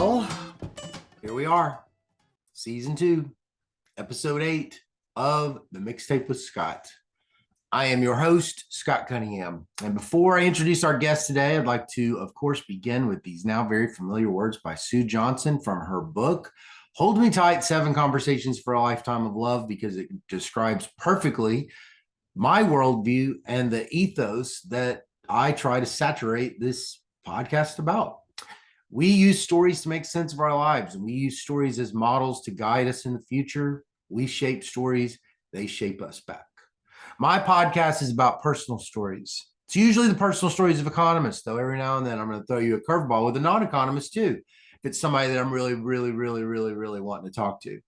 Well, here we are, season 2, episode 8 of the Mixtape with Scott. I am your host, Scott Cunningham. And before I introduce our guest today, I'd like to, of course, begin with these now very familiar words by Sue Johnson from her book, Hold Me Tight, 7 Conversations for a Lifetime of Love, because it describes perfectly my worldview and the ethos that I try to saturate this podcast about. We use stories to make sense of our lives, and we use stories as models to guide us in the future. We shape stories, they shape us back. My podcast is about personal stories. It's usually the personal stories of economists, though every now and then I'm going to throw you a curveball with a non-economist too, if it's somebody that I'm really wanting to talk to.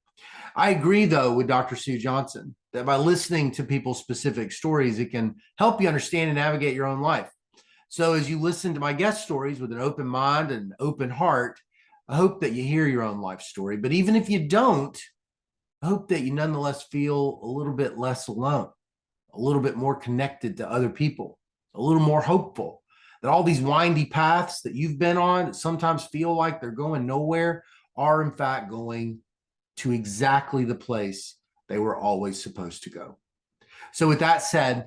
I agree, though, with Dr. Sue Johnson that by listening to people's specific stories, it can help you understand and navigate your own life. So as you listen to my guest stories with an open mind and an open heart, I hope that you hear your own life story. But even if you don't, I hope that you nonetheless feel a little bit less alone, a little bit more connected to other people, a little more hopeful, that all these windy paths that you've been on that sometimes feel like they're going nowhere are in fact going to exactly the place they were always supposed to go. So with that said,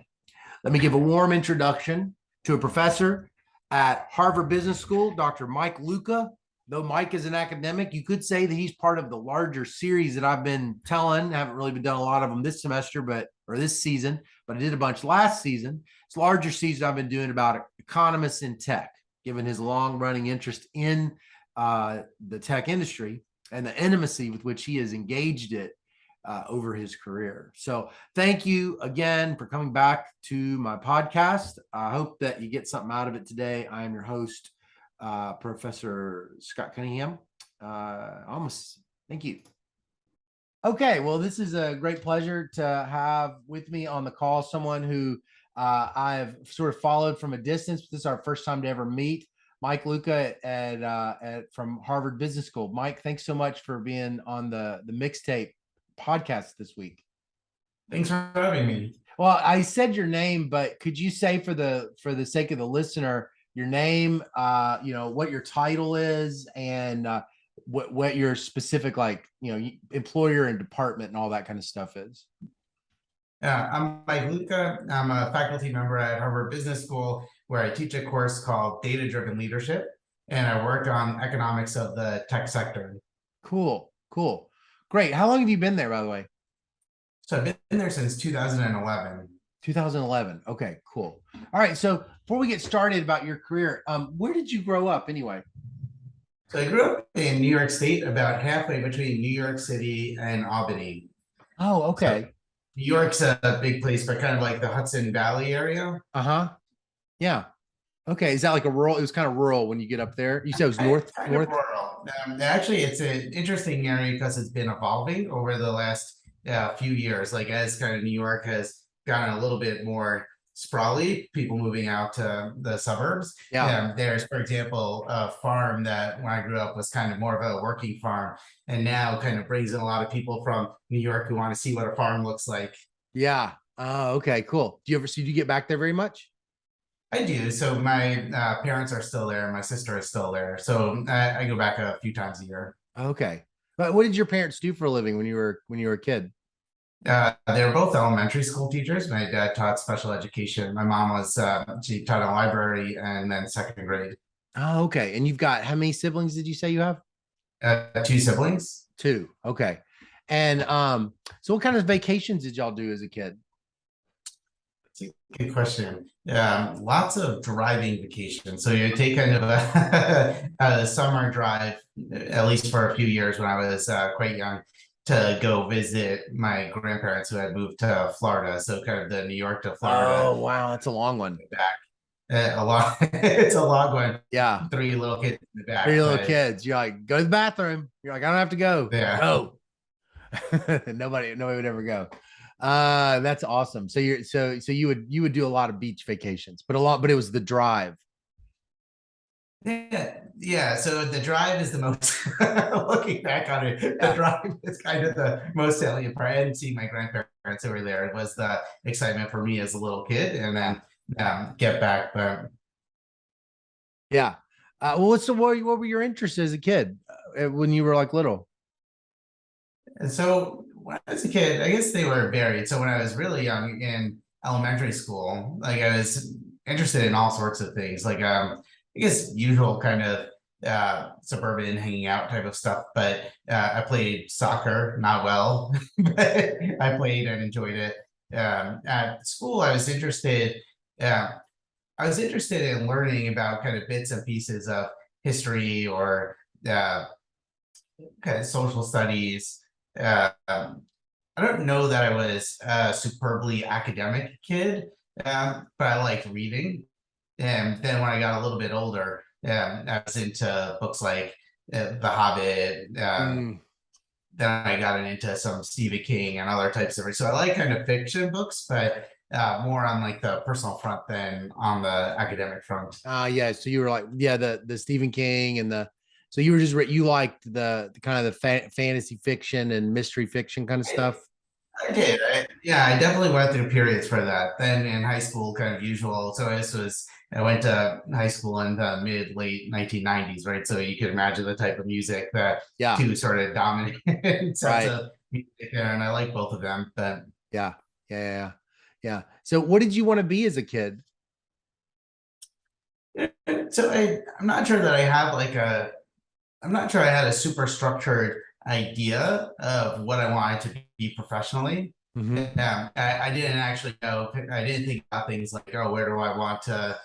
let me give a warm introduction to a professor at Harvard Business School, Dr. Mike Luca. Though Mike is an academic, you could say that he's part of the larger series that I've been telling. I haven't really been done a lot of them this semester, or this season, but I did a bunch last season. It's a larger season I've been doing about economists in tech, given his long-running interest in the tech industry and the intimacy with which he has engaged it over his career. So thank you again for coming back to my podcast. I hope that you get something out of it today. I am your host, Professor Scott Cunningham. Thank you. Okay, well, this is a great pleasure to have with me on the call someone who I've sort of followed from a distance. This is our first time to ever meet. Mike Luca from Harvard Business School. Mike, thanks so much for being on the Mixtape podcast this week. Thanks for having me. Well, I said your name, but could you say for the sake of the listener, your name, what your title is, and what your specific employer and department and all that kind of stuff is? Yeah, I'm Mike Luca. I'm a faculty member at Harvard Business School, where I teach a course called Data-Driven Leadership, and I work on economics of the tech sector. Cool. Great. How long have you been there, by the way? So I've been there since 2011. 2011. Okay, cool. All right. So before we get started about your career, where did you grow up anyway? So I grew up in New York State, about halfway between New York City and Albany. Oh, okay. So New York's a big place, but kind of like the Hudson Valley area. Uh-huh. Yeah. Okay. Is that like a rural? It was kind of rural when you get up there. You said it was north. Rural. Actually, it's an interesting area because it's been evolving over the last few years. Like as kind of New York has gotten a little bit more sprawly, people moving out to the suburbs. Yeah. There's, for example, a farm that when I grew up was kind of more of a working farm, and now kind of brings in a lot of people from New York who want to see what a farm looks like. Yeah. Okay, cool. Do you get back there very much? I do. So my parents are still there. My sister is still there. So I go back a few times a year. Okay. But what did your parents do for a living when you were a kid? They were both elementary school teachers. My dad taught special education. My mom was, she taught in a library and then second grade. Oh, okay. And you've got, how many siblings did you say you have? 2 siblings. 2. Okay. And so what kind of vacations did y'all do as a kid? That's a good question. Lots of driving vacations. So you take kind of a summer drive, at least for a few years when I was quite young, to go visit my grandparents who had moved to Florida. So kind of the New York to Florida. Oh, wow. That's a long one. Back. It's a long one. Yeah. 3 little kids in the back. 3 little kids. You're like, go to the bathroom. You're like, I don't have to go. Yeah. Go. Nobody would ever go. That's awesome. So you would do a lot of beach vacations, but it was the drive. Yeah. So the drive is the most, looking back on it, the drive is kind of the most salient part. I didn't see my grandparents over there. It was the excitement for me as a little kid, and then get back. But yeah. What were your interests as a kid? when you were like little? And so when I was a kid, I guess they were varied. So when I was really young in elementary school, like I was interested in all sorts of things, like I guess usual kind of suburban hanging out type of stuff. But I played soccer, not well, but I played and enjoyed it. At school, uh, I was interested in learning about kind of bits and pieces of history or uh, kind of social studies. I don't know that I was a superbly academic kid, but I liked reading. And then when I got a little bit older, I was into books like The Hobbit. Mm. Then I got into some Stephen King and other types of. So I like kind of fiction books, but more on like the personal front than on the academic front. Yeah. So you were like, yeah, the Stephen King and so you were just you liked the kind of the fantasy fiction and mystery fiction kind of stuff. I did. Yeah, I definitely went through periods for that. Then in high school, kind of usual. So I went to high school in the mid late 1990s, right? So you can imagine the type of music that Yeah. two sort of dominant sets Right. of music there, and I like both of them. But Yeah. Yeah. Yeah. Yeah. So what did you want to be as a kid? so I'm not sure that I have like I'm not sure I had a super structured idea of what I wanted to be professionally. Mm-hmm. I didn't actually know. I didn't think about things like, oh, where do I want to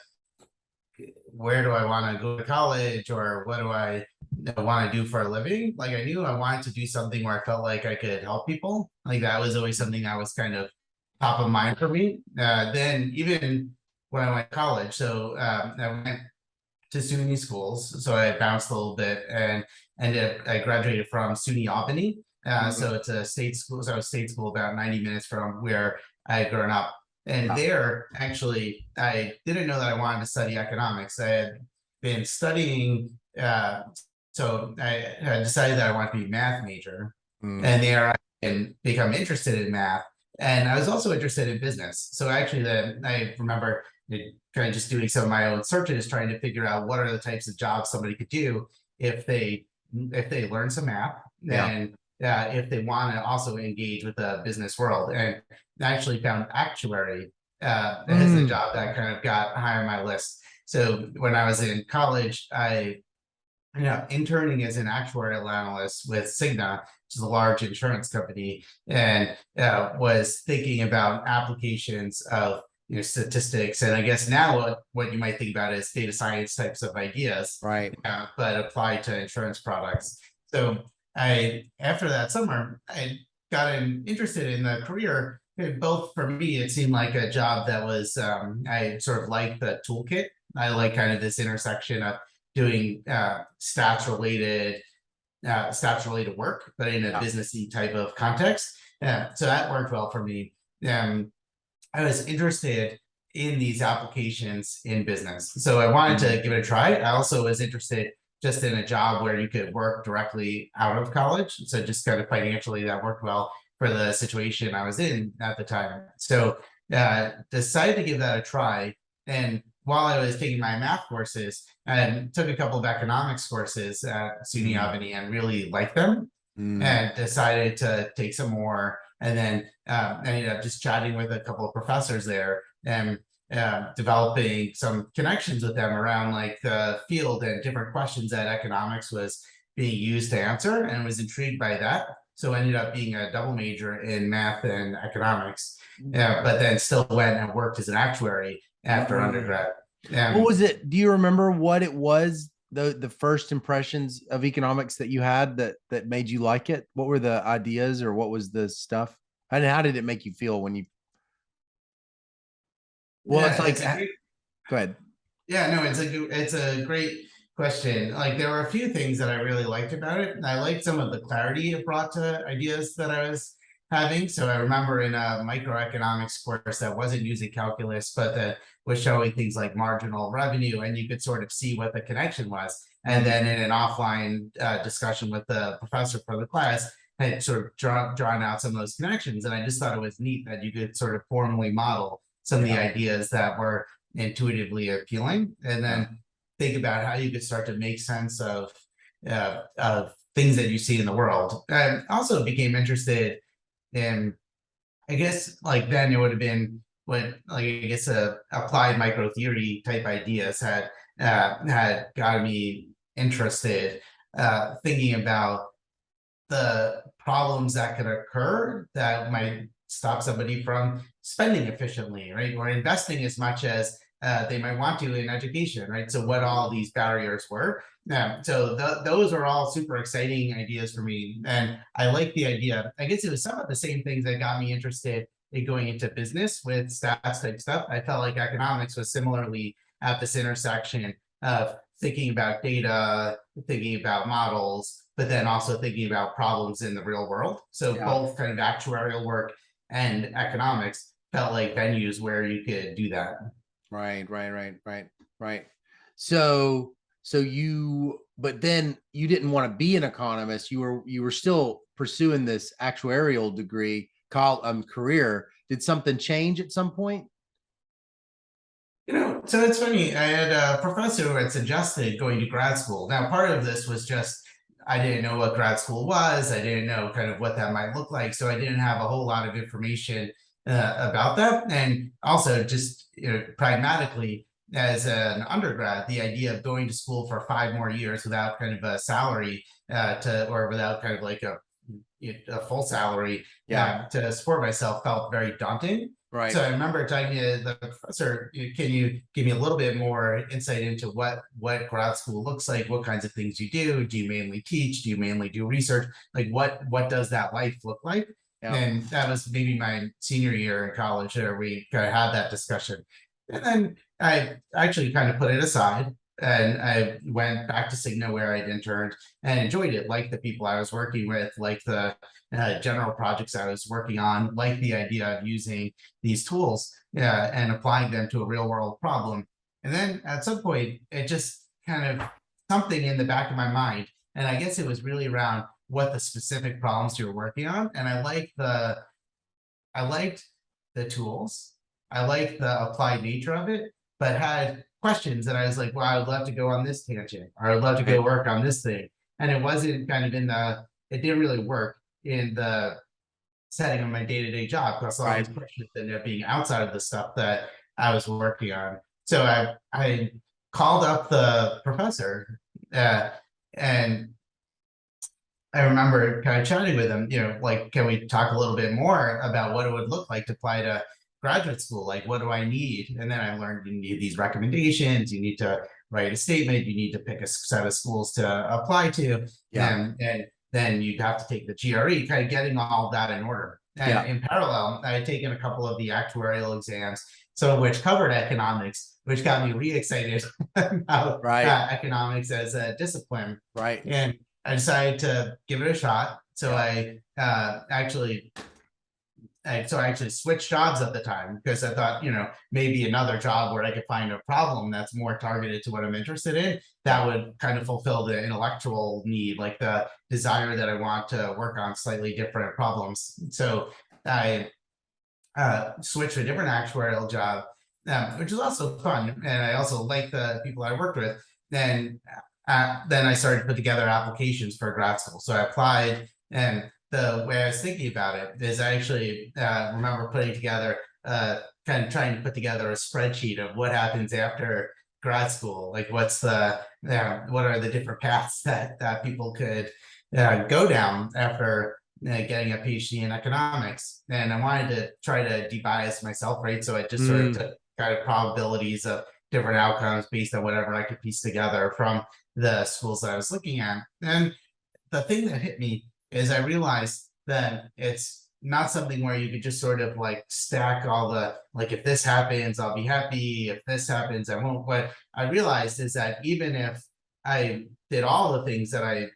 go to college, or what do I want to do for a living? Like I knew I wanted to do something where I felt like I could help people. Like that was always something that was kind of top of mind for me. Then even when I went to college, so I went to SUNY schools, so I bounced a little bit and I graduated from SUNY Albany. So it's a state school. So I was state school about 90 minutes from where I had grown up. And Yeah. there, actually, I didn't know that I wanted to study economics. I had been studying, so I had decided that I wanted to be a math major. Mm. And there I can become interested in math. And I was also interested in business. So actually, I remember kind of just doing some of my own searches, trying to figure out what are the types of jobs somebody could do if they learn some math Yeah. and if they want to also engage with the business world. And I actually found actuary as a job that kind of got high on my list. So when I was in college, I interning as an actuarial analyst with Cigna, which is a large insurance company, and was thinking about applications of statistics, and I guess now what you might think about is data science types of ideas, Right. but applied to insurance products. So after that summer, I got interested in the career. Both for me, it seemed like a job that was I sort of like the toolkit. I like kind of this intersection of doing stats related work, but in a businessy type of context. So that worked well for me. I was interested in these applications in business, so I wanted to give it a try. I also was interested just in a job where you could work directly out of college. So just kind of financially, that worked well for the situation I was in at the time. So decided to give that a try. And while I was taking my math courses, I took a couple of economics courses at SUNY Albany and really liked them, and decided to take some more. And then ended up just chatting with a couple of professors there and developing some connections with them around like the field and different questions that economics was being used to answer, and was intrigued by that. So ended up being a double major in math and economics, but then still went and worked as an actuary after undergrad. What was it? Do you remember what it was? The first impressions of economics that you had that made you like it? What were the ideas, or what was the stuff? And how did it make you feel when you? Well, Yeah, it's like, go ahead. Yeah, no, it's a great question. Like there were a few things that I really liked about it. I liked some of the clarity it brought to ideas that I was having. So I remember in a microeconomics course that wasn't using calculus, but that was showing things like marginal revenue, and you could sort of see what the connection was. And then in an offline discussion with the professor for the class, I had sort of drawn out some of those connections. And I just thought it was neat that you could sort of formally model some of the ideas that were intuitively appealing, and then think about how you could start to make sense of things that you see in the world. And also became interested in, I guess, like then it would have been what, like, I guess, applied micro theory type ideas had gotten me interested, thinking about the problems that could occur that might stop somebody from spending efficiently, right? Or investing as much as they might want to in education, right? So what all these barriers were. So those are all super exciting ideas for me. And I like the idea. I guess it was some of the same things that got me interested in going into business with stats type stuff. I felt like economics was similarly at this intersection of thinking about data, thinking about models, but then also thinking about problems in the real world. So both kind of actuarial work and economics felt like venues where you could do that. Right. But then you didn't want to be an economist. You were still pursuing this actuarial degree career. Did something change at some point? So it's funny. I had a professor who had suggested going to grad school. Now, part of this was just I didn't know what grad school was. I didn't know kind of what that might look like. So I didn't have a whole lot of information about that. And also just pragmatically, as an undergrad, the idea of going to school for 5 more years without kind of a salary or without kind of like a full salary to support myself felt very daunting. Right. So I remember talking to the professor, can you give me a little bit more insight into what grad school looks like? What kinds of things you do? Do you mainly teach? Do you mainly do research? Like what does that life look like? And that was maybe my senior year in college where we kind of had that discussion. And then I actually kind of put it aside and I went back to Cigna where I'd interned and enjoyed it, like the people I was working with, like the general projects I was working on, like the idea of using these tools and applying them to a real world problem. And then at some point, it just kind of something in the back of my mind. And I guess it was really around what the specific problems you were working on. And I liked the tools. I liked the applied nature of it, but had questions that I was like, well, I would love to go on this tangent, or I'd love to go work on this thing. And it wasn't kind of it didn't really work in the setting of my day-to-day job, because all these questions ended up being outside of the stuff that I was working on. So I called up the professor and I remember kind of chatting with him, like, can we talk a little bit more about what it would look like to apply to graduate school? Like, what do I need? And then I learned you need these recommendations, you need to write a statement, you need to pick a set of schools to apply to, and then you'd have to take the GRE, kind of getting all that in order. And in parallel, I had taken a couple of the actuarial exams, some of which covered economics, which got me re-excited about economics as a discipline. And I decided to give it a shot. So I actually switched jobs at the time because I thought, maybe another job where I could find a problem that's more targeted to what I'm interested in, that would kind of fulfill the intellectual need, like the desire that I want to work on slightly different problems. So I switched to a different actuarial job, which was also fun. And I also liked the people I worked with. Then I started to put together applications for grad school. So I applied, and the way I was thinking about it is I actually remember putting together, kind of trying to put together a spreadsheet of what happens after grad school. Like what are the different paths that people could go down after getting a PhD in economics. And I wanted to try to debias myself, right? So I just sort of took kind of probabilities of different outcomes based on whatever I could piece together from the schools that I was looking at. And the thing that hit me is I realized that it's not something where you could just sort of like stack all the, like, if this happens, I'll be happy. If this happens, I won't. What I realized is that even if I did all the things that I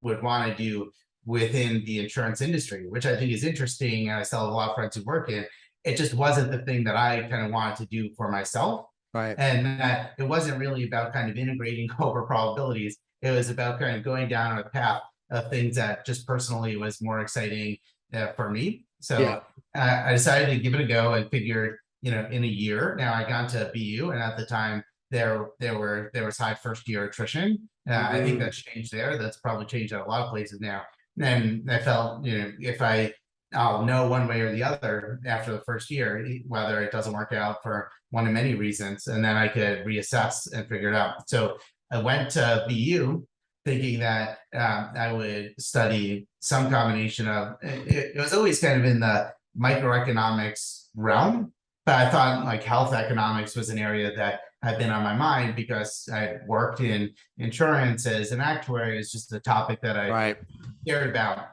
would want to do within the insurance industry, which I think is interesting, and I still have a lot of friends who work in, it just wasn't the thing that I kind of wanted to do for myself. And that it wasn't really about kind of integrating over probabilities. It was about kind of going down a path of things that just personally was more exciting for me. So I decided to give it a go and figured, in a year. Now I got to BU, and at the time there was high first year attrition. I think Mhm. that's changed there. That's probably changed at a lot of places now. And I felt, if I'll know one way or the other after the first year, whether it doesn't work out for one of many reasons, and then I could reassess and figure it out. So I went to BU thinking that I would study some combination of it was always kind of in the microeconomics realm, but I thought like health economics was an area that had been on my mind because I worked in insurance as an actuary. Is just a topic that I Right. cared about.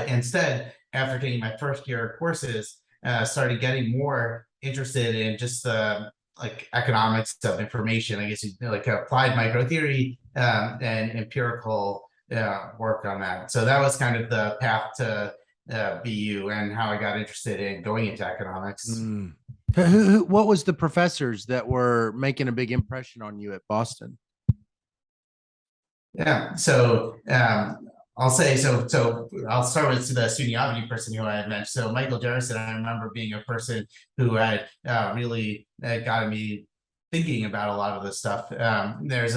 Instead, after taking my first year of courses, started getting more interested in just the like economics of information. I guess like applied micro theory and empirical work on that. So that was kind of the path to BU and how I got interested in going into economics. Mm. What was the professors that were making a big impression on you at Boston? Yeah, so I'll say so I'll start with the student person who I had mentioned. So Michael Jarrison, I remember being a person who had really gotten me thinking about a lot of this stuff. There's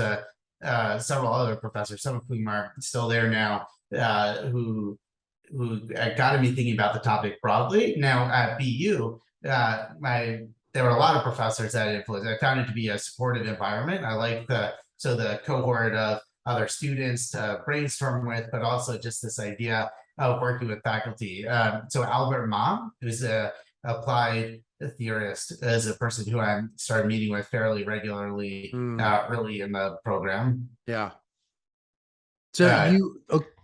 several other professors, some of whom are still there now, who got me thinking about the topic broadly. Now at BU, there were a lot of professors that influenced. I found it to be a supportive environment. I like the cohort of other students to brainstorm with, but also just this idea of working with faculty. So Albert Ma, who's a applied theorist, is a person who I started meeting with fairly regularly early in the program. Yeah. So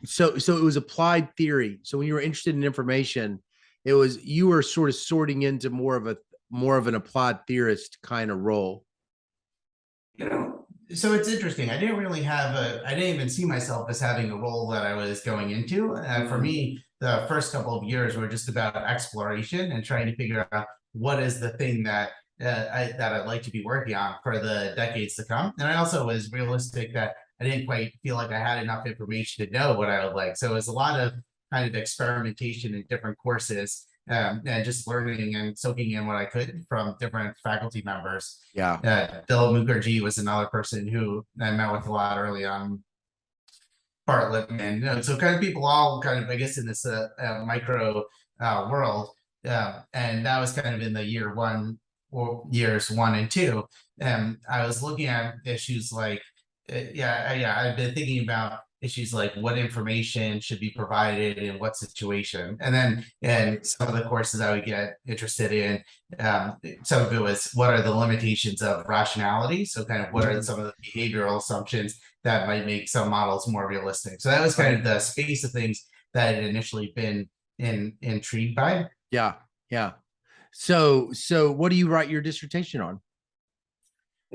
so it was applied theory. So when you were interested in information, you were sort of sorting into more of an applied theorist kind of role. So it's interesting. I didn't even see myself as having a role that I was going into. For me, the first couple of years were just about exploration and trying to figure out what is the thing that I'd like to be working on for the decades to come. And I also was realistic that I didn't quite feel like I had enough information to know what I would like. So it was a lot of kind of experimentation in different courses and just learning and soaking in what I could from different faculty members. Yeah. Bill Mukherjee was another person who I met with a lot early on. Bartlett, and so kind of people all kind of, I guess, in this micro world. And that was kind of in the years 1 and 2. And I was looking at issues like, I've been thinking about issues like what information should be provided in what situation. And some of the courses I would get interested in, some of it was what are the limitations of rationality? So kind of what are some of the behavioral assumptions that might make some models more realistic. So that was kind of the space of things that I had initially been intrigued by. Yeah. Yeah. So what do you write your dissertation on?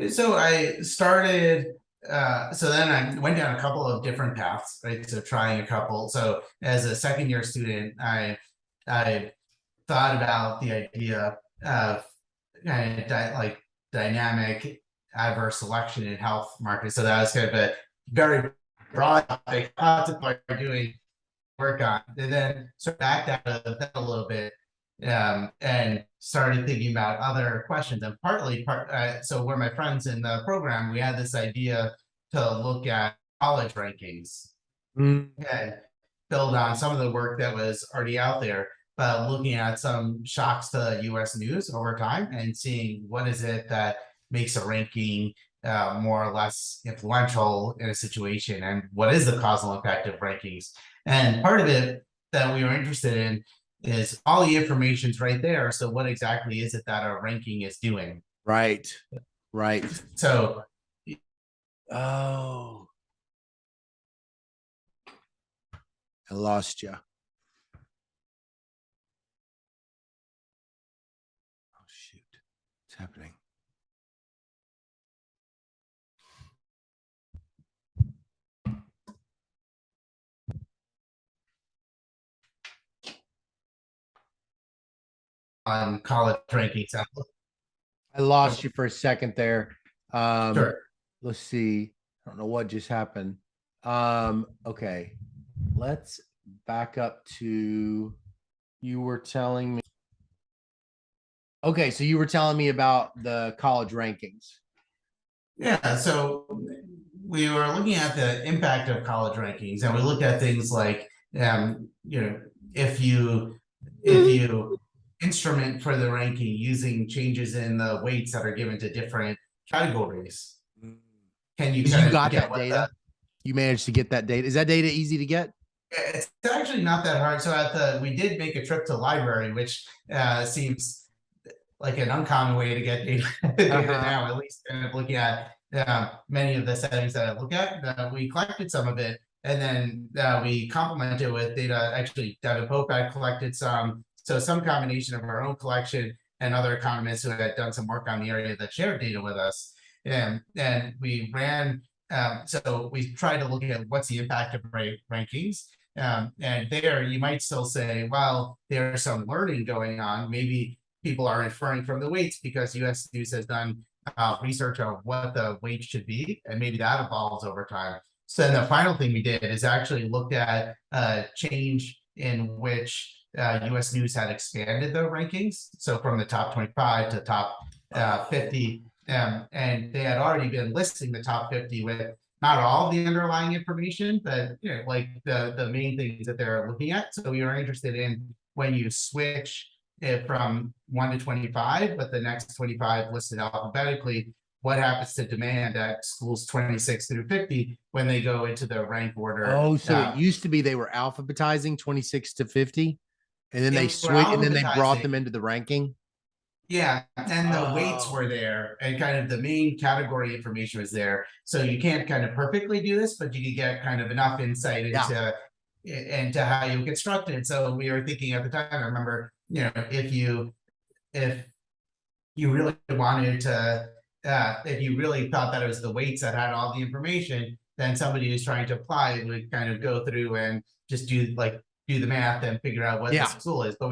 So I started, so then I went down a couple of different paths, right? So trying a couple. So as a second year student, I thought about the idea of kind of like dynamic adverse selection in health markets. So that was kind of a very broad topic to doing work on. And then sort of backed out of that a little bit and started thinking about other questions. And so where my friends in the program, we had this idea to look at college rankings and build on some of the work that was already out there, but looking at some shocks to US news over time and seeing what is it that makes a ranking more or less influential in a situation, and what is the causal impact of rankings. And part of it that we were interested in is all the information's right there. So what exactly is it that our ranking is doing? Right. So, I lost you. Oh, shoot. What's happening? on college rankings. I lost you for a second there. Sure. Let's see. I don't know what just happened. Okay. Let's back up to you were telling me. Okay, so you were telling me about the college rankings. Yeah, so we were looking at the impact of college rankings, and we looked at things like, you know, if you if you instrument for the ranking using changes in the weights that are given to different categories, can you Because you kind of got get that what the data. You managed to get that data. Is that data easy to get? it's actually not that hard. So we did make a trip to the library, which seems like an uncommon way to get data, data Uh-huh. now, at least kind of looking at many of the settings that I look at. We collected some of it, and then we complemented with data. Actually, Devin Pope had collected some, so some combination of our own collection and other economists who had done some work on the area that shared data with us. And we ran, so we tried to look at what's the impact of rankings. And there you might still say, well, there's some learning going on. Maybe people are inferring from the weights because US News has done research on what the weight should be, and maybe that evolves over time. So then the final thing we did is actually looked at change in which US News had expanded the rankings. So from the top 25 to top 50, and they had already been listing the top 50 with not all the underlying information, but like the main things that they're looking at. So we were interested in when you switch it from 1 to 25, but the next 25 listed alphabetically, what happens to demand at schools 26 through 50 when they go into the rank order? Oh, so it used to be they were alphabetizing 26 to 50, and then They they were switch, and then they brought alphabetizing. them into the ranking. Yeah, and the weights Oh, were there, and kind of the main category information was there. So you can't kind of perfectly do this, but you can get kind of enough insight yeah. into how you construct it. So we were thinking at the time, I remember, if you really wanted to, if you really thought that it was the weights that had all the information, then somebody who's trying to apply it would kind of go through and just do the math and figure out what the Yeah. school is. But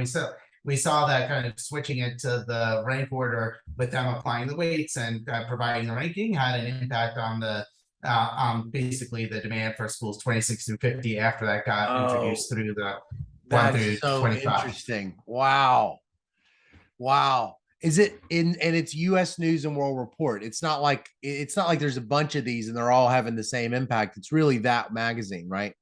we saw that kind of switching it to the rank order with them applying the weights and providing the ranking had an impact on the basically the demand for schools 26 through 50 after that got Oh, introduced through the 1 that's through so 25. interesting. Wow. Wow. Is it in, and it's US News and World Report. It's not like there's a bunch of these and they're all having the same impact. It's really that magazine, right?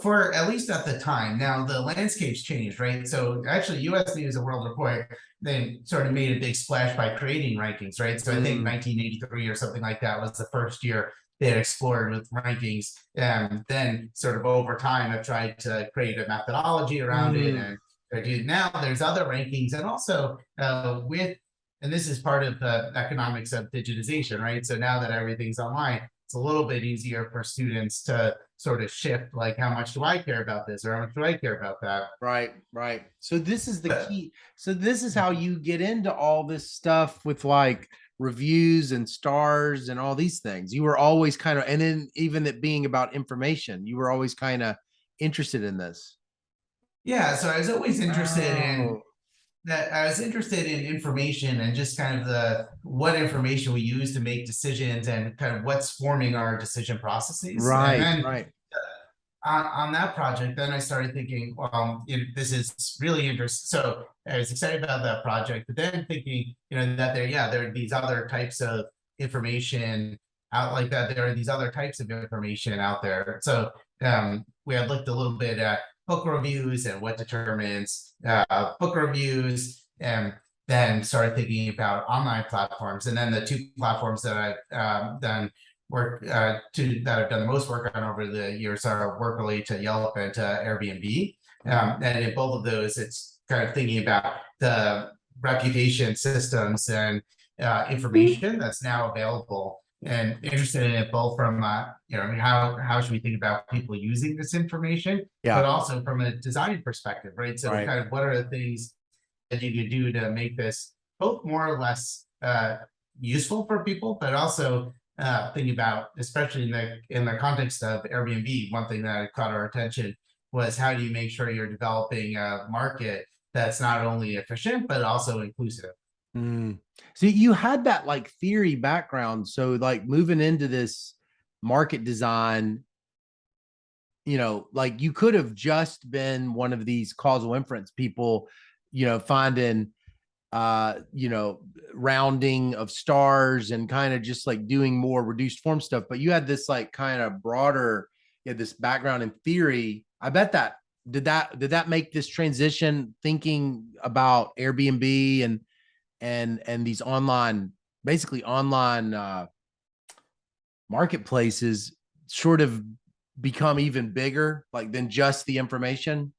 For at least at the time. Now the landscape's changed, right? So actually, U.S. News and World Report they sort of made a big splash by creating rankings, right? So I think Mm, 1983 or something like that was the first year they had explored with rankings, and then sort of over time have tried to create a methodology around it. mm. And now there's other rankings, and also and this is part of the economics of digitization, right? So now that everything's online, it's a little bit easier for students to sort of shift, like how much do I care about this or how much do I care about that. Right, right. So this is the But key. So this is how you get into all this stuff with like reviews and stars and all these things. You were always kind of, and then even it being about information, you were always kind of interested in this. yeah, so I was always interested in Oh, that. I was interested in information and just kind of the what information we use to make decisions and kind of what's forming our decision processes. And right, then right. on that project, then I started thinking, well, this is really interesting. So I was excited about that project, but then thinking, that there are these other types of information out like that. There are these other types of information out there. So we had looked a little bit at book reviews and what determines book reviews, and then started thinking about online platforms. And then the two platforms that I've done work that I've done the most work on over the years are Workily to Yelp and to Airbnb. And in both of those, it's kind of thinking about the reputation systems and information that's now available, and interested in it both from how should we think about people using this information, Yeah, but also from a design perspective, right? So right. kind of what are the things that you could do to make this both more or less useful for people, but also thinking about, especially in the context of Airbnb, one thing that caught our attention was how do you make sure you're developing a market that's not only efficient but also inclusive. Mm. So you had that like theory background. So like moving into this market design, like you could have just been one of these causal inference people, finding you know, rounding of stars and kind of just like doing more reduced form stuff. But you had this like kind of broader, you had this background in theory. I bet that did that make this transition thinking about Airbnb and these online, basically online marketplaces sort of become even bigger like than just the information?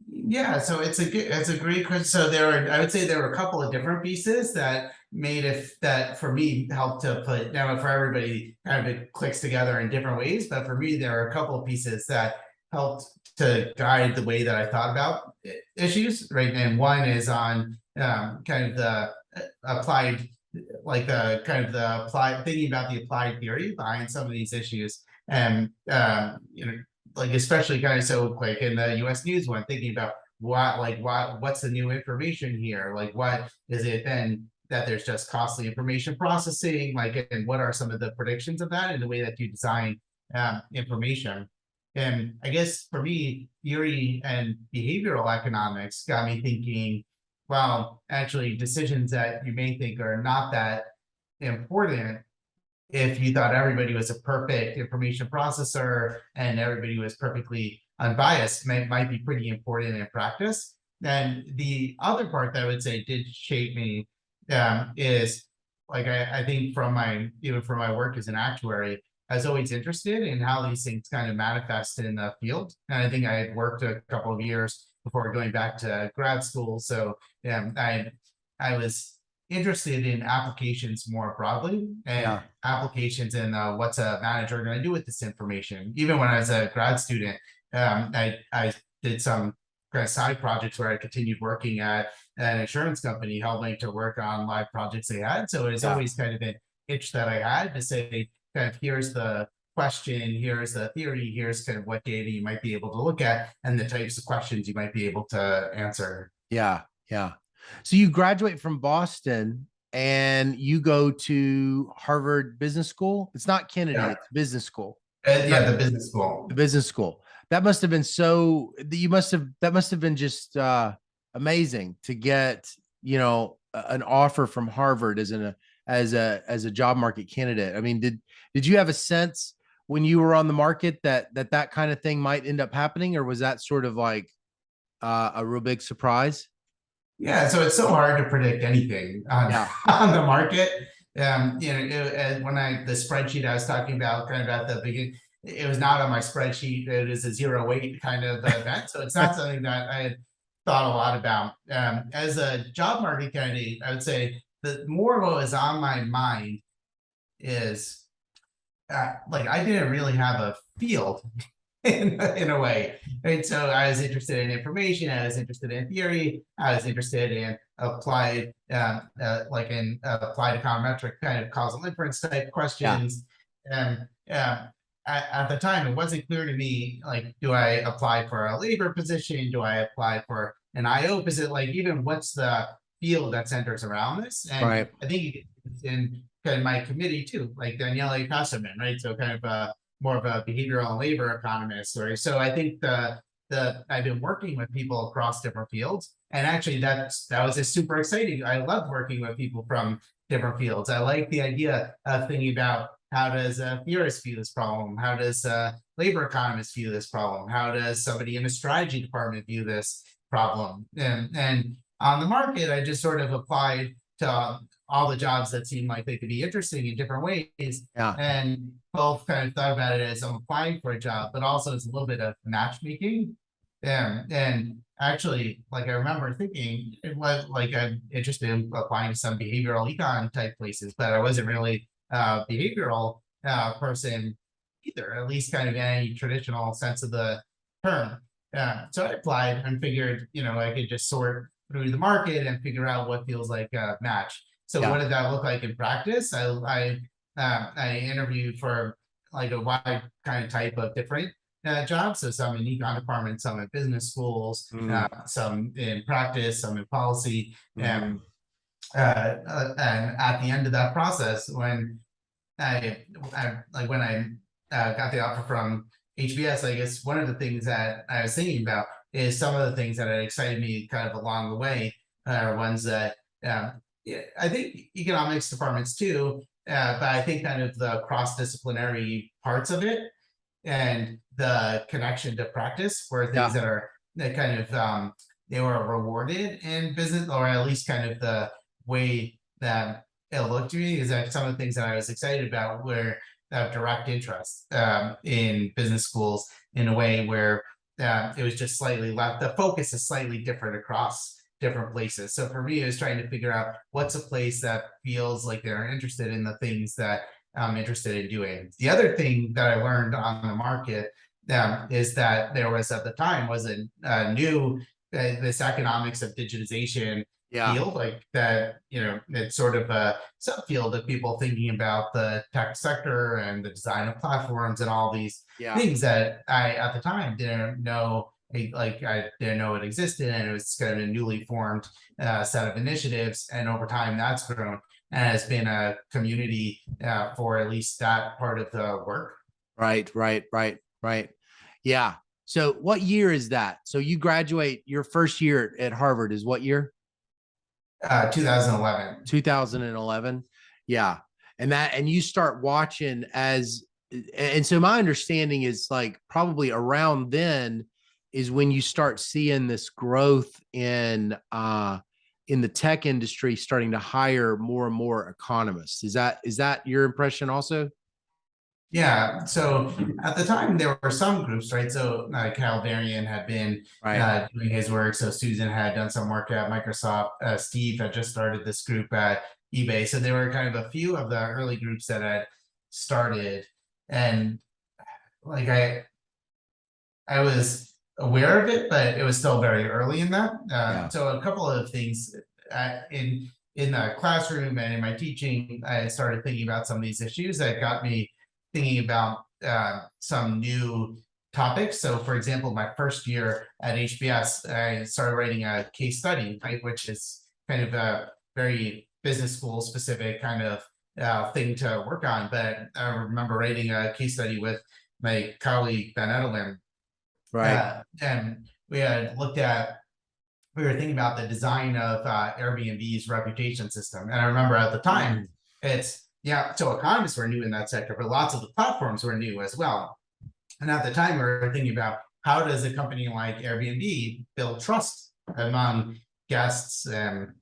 Yeah, so it's a great question. So I would say there were a couple of different pieces that made it that for me helped to put now for everybody kind of it clicks together in different ways, but for me there are a couple of pieces that helped to guide the way that I thought about issues, right? And one is on kind of the applied, like the kind of the applied thinking about the applied theory behind some of these issues, and you know, like especially kind of so like in the US news one, thinking about what's the new information here? Like what is it then that there's just costly information processing? Like, and what are some of the predictions of that in the way that you design information? And I guess for me, theory and behavioral economics got me thinking, well, actually decisions that you may think are not that important, if you thought everybody was a perfect information processor and everybody was perfectly unbiased, might be pretty important in practice. Then the other part that I would say did shape me is like I think from my even from my work as an actuary, I was always interested in how these things kind of manifest in the field. And I think I had worked a couple of years before going back to grad school. So I was interested in applications more broadly and Yeah. applications in what's a manager going to do with this information. Even when I was a grad student, I did some kind of side projects where I continued working at an insurance company, helping to work on live projects they had. So it's Yeah. always kind of an itch that I had to say, kind of here's the question, here's the theory, here's kind of what data you might be able to look at and the types of questions you might be able to answer. Yeah. Yeah. So you graduate from Boston and you go to Harvard Business School. It's not Kennedy, Yeah, it's business school. yeah, the business school. The business school. That must have been so you must have that must have been just amazing to get, you know, an offer from Harvard as a job market candidate. I mean, did you have a sense when you were on the market that kind of thing might end up happening, or was that sort of like a real big surprise? Yeah, so it's so hard to predict anything on Yeah. on the market. You know, when the spreadsheet I was talking about, kind of at the beginning, it was not on my spreadsheet. It is a 0-8 kind of event, so it's not something that I had thought a lot about. As a job market candidate, I would say that more of what was on my mind is like I didn't really have a field in a way. Right. So I was interested in information, I was interested in theory, I was interested in applied, like in applied econometric kind of causal inference type Yeah. questions. And at the time, it wasn't clear to me, like, do I apply for a labor position? Do I apply for an IO position? Like, even what's the field that centers around this? And Right. I think in kind of my committee too, like Daniele Kassaman, right? So kind of more of a behavioral and labor economist, right? So I think the I've been working with people across different fields, and actually that was just super exciting. I love working with people from different fields. I like the idea of thinking about how does a theorist view this problem? How does a labor economist view this problem? How does somebody in the strategy department view this problem? And on the market, I just sort of applied to all the jobs that seemed like they could be interesting in different ways, Yeah. and both kind of thought about it as I'm applying for a job, but also as a little bit of matchmaking. And actually, like I remember thinking, it was like I'm interested in applying to some behavioral econ type places, but I wasn't really a behavioral person either, at least kind of in any traditional sense of the term. So I applied and figured, you know, I could just sort through the market and figure out what feels like a match. So what Yeah. did that look like in practice? I interviewed for like a wide kind of type of different jobs. So some in econ departments, some in business schools, Mm, some in practice, some in policy. mhm. And at the end of that process, when when I got the offer from HBS, I guess one of the things that I was thinking about is some of the things that had excited me kind of along the way. are ones that yeah, I think economics departments too, but I think kind of the cross-disciplinary parts of it and the connection to practice were things Yeah. that are that kind of they were rewarded in business, or at least kind of the way that it looked to me is that some of the things that I was excited about were direct interest in business schools in a way where it was just slightly left. The focus is slightly different across different places. So for me, I was trying to figure out what's a place that feels like they're interested in the things that I'm interested in doing. The other thing that I learned on the market is that there was at the time was a new this economics of digitization Yeah. field, like that, it's sort of a subfield of people thinking about the tech sector and the design of platforms and all these Yeah. things that I at the time didn't know. Like I didn't know it existed, and it was kind of a newly formed set of initiatives, and over time that's grown and has been a community for at least that part of the work. Right. Yeah. So what year is that? So you graduate your first year at Harvard is what year? 2011. 2011. Yeah. And you start watching and so my understanding is like probably around then is when you start seeing this growth in the tech industry starting to hire more and more economists. Is that your impression also? Yeah, so at the time there were some groups, right? So Cal Varian had been Right. doing his work. So Susan had done some work at Microsoft. Steve had just started this group at eBay. So there were kind of a few of the early groups that had started, and like I was aware of it, but it was still very early in that. Yeah. So a couple of things in the classroom and in my teaching, I started thinking about some of these issues that got me thinking about some new topics. So, for example, my first year at HBS, I started writing a case study, right, which is kind of a very business school specific kind of thing to work on. But I remember writing a case study with my colleague Ben Edelman, Right. and we were thinking about the design of Airbnb's reputation system. And I remember at the time, so economists were new in that sector, but lots of the platforms were new as well. And at the time, we were thinking about how does a company like Airbnb build trust among guests and